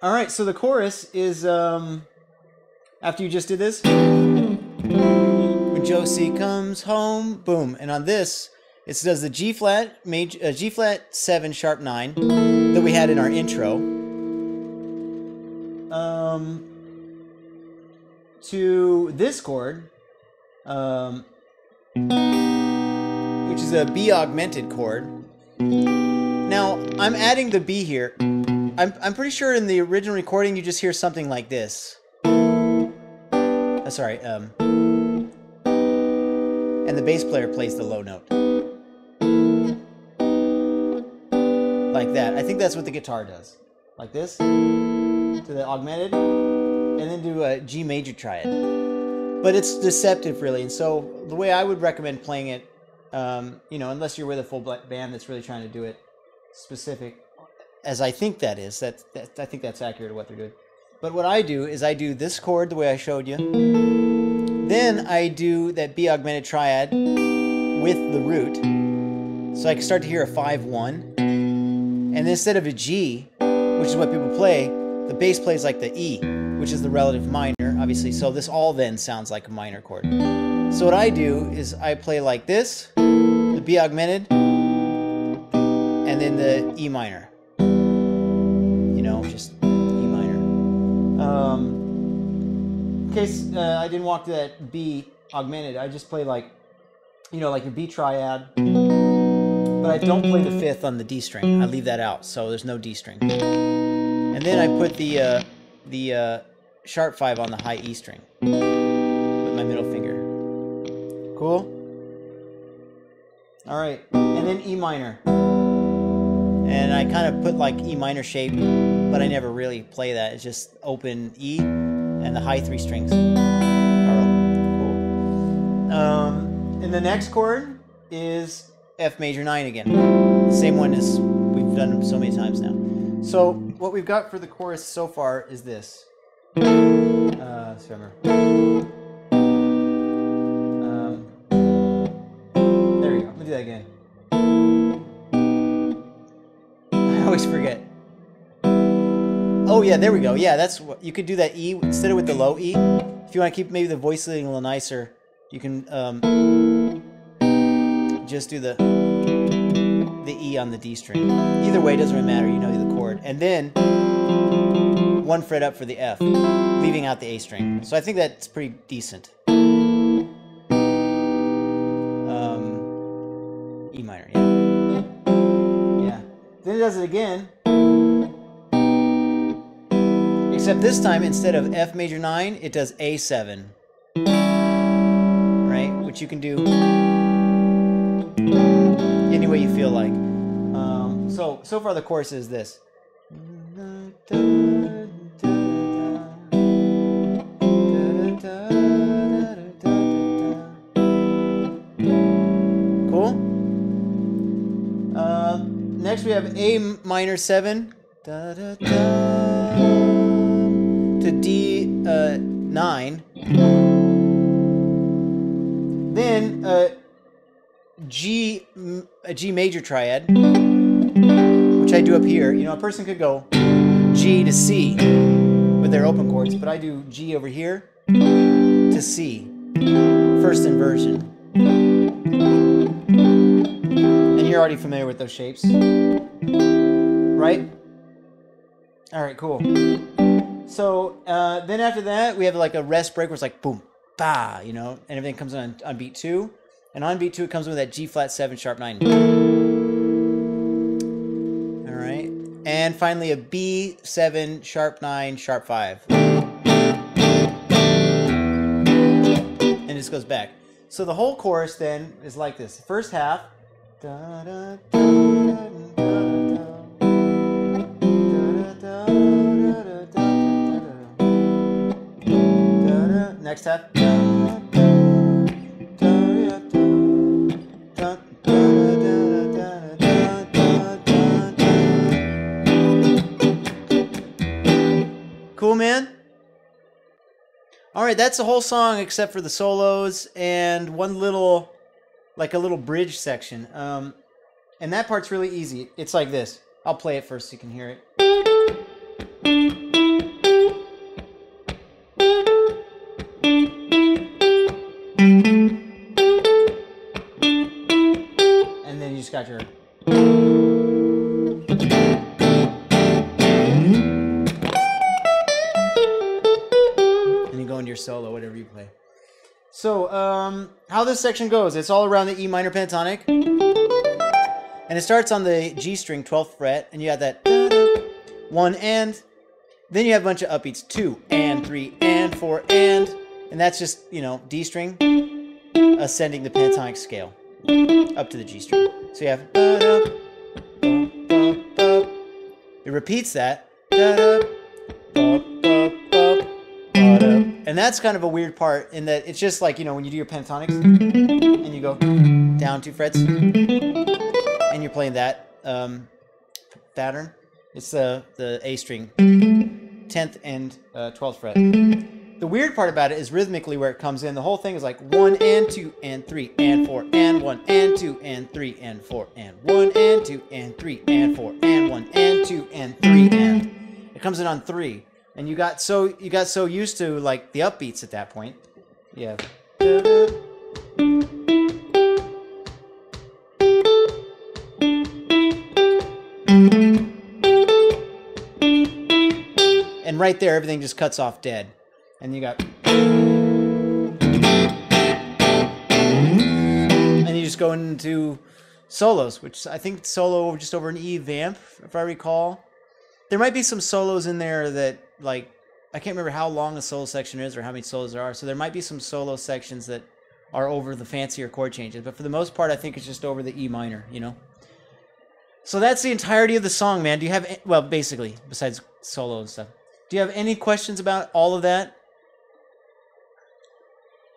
All right, so the chorus is after you just did this. When Josie comes home, boom, and on this it does the G flat, G flat 7 sharp 9 that we had in our intro. To this chord, which is a B augmented chord. Now I'm adding the B here. I'm pretty sure in the original recording you just hear something like this. Sorry, and the bass player plays the low note. Like that. I think that's what the guitar does. Like this, to the augmented, and then do a G major triad. But it's deceptive, really, and so the way I would recommend playing it, you know, unless you're with a full band that's really trying to do it specific, as I think that is, I think that's accurate to what they're doing. But what I do is I do this chord the way I showed you. Then I do that B augmented triad with the root. So I can start to hear a 5-1. And then instead of a G, which is what people play, the bass plays like the E, which is the relative minor, obviously. So this all then sounds like a minor chord. So what I do is I play like this, the B augmented, and then the E minor. You know, just E minor. In case I didn't walk to that B augmented, I just play like, you know, like your B triad, but I don't play the 5th on the D string. I leave that out, so there's no D string. And then I put the sharp 5 on the high E string with my middle finger. Cool? All right, and then E minor. And I kind of put like E minor shape, but I never really play that. It's just open E, and the high 3 strings are open. Cool. And the next chord is F major 9 again. The same one as we've done so many times now. So what we've got for the chorus so far is this. Let's remember. There we go. Let me do that again. I always forget. Oh yeah, there we go. Yeah, that's what you could do, that E instead of with the low E. If you want to keep maybe the voice a little nicer, you can just do the E on the D string. Either way, it doesn't really matter. You know the chord, and then 1 fret up for the F, leaving out the A string. So I think that's pretty decent. E minor, yeah. Yeah. Then it does it again. Except this time, instead of F major 9, it does A7. Right? Which you can do any way you feel like. So far the chorus is this. Cool? Next we have A minor 7 to D 9. Then a G major triad, which I do up here. You know, a person could go G to C with their open chords, but I do G over here to C, first inversion. And you're already familiar with those shapes, right? All right, cool. So then after that, we have like a rest break where it's like boom, ba, you know, and everything comes on beat 2. And on beat 2, it comes with that G flat 7 sharp 9. All right. And finally a B7 sharp 9 sharp 5. And it just goes back. So the whole chorus then is like this. The first half. Next half. Cool, man? Alright, that's the whole song except for the solos and one little, like a little bridge section. And that part's really easy. It's like this. I'll play it first so you can hear it. and then you just got your. And you go into your solo, whatever you play. So, how this section goes, it's all around the E minor pentatonic. And it starts on the G string, 12th fret, and you have that 1 and. Then you have a bunch of upbeats, 2 and 3 and 4 and that's just, you know, D string ascending the pentatonic scale up to the G string. So you have it repeats that, and that's kind of a weird part in that it's just like, you know, when you do your pentatonics and you go down 2 frets and you're playing that pattern. It's the A string, 10th and 12th fret. The weird part about it is rhythmically where it comes in. The whole thing is like 1 and 2 and 3 and 4 and 1 and 2 and 3 and 4 and 1 and 2 and 3 and 4 and 1 and 2 and 3 and. It comes in on 3, and you got so used to like the upbeats at that point. Yeah. And right there, everything just cuts off dead. And you got... And you just go into solos, which I think solo just over an E vamp, if I recall. There might be some solos in there that, like... I can't remember how long a solo section is or how many solos there are. So there might be some solo sections that are over the fancier chord changes. But for the most part, I think it's just over the E minor, you know? So that's the entirety of the song, man. Do you have... Well, basically, besides solo and stuff. Do you have any questions about all of that?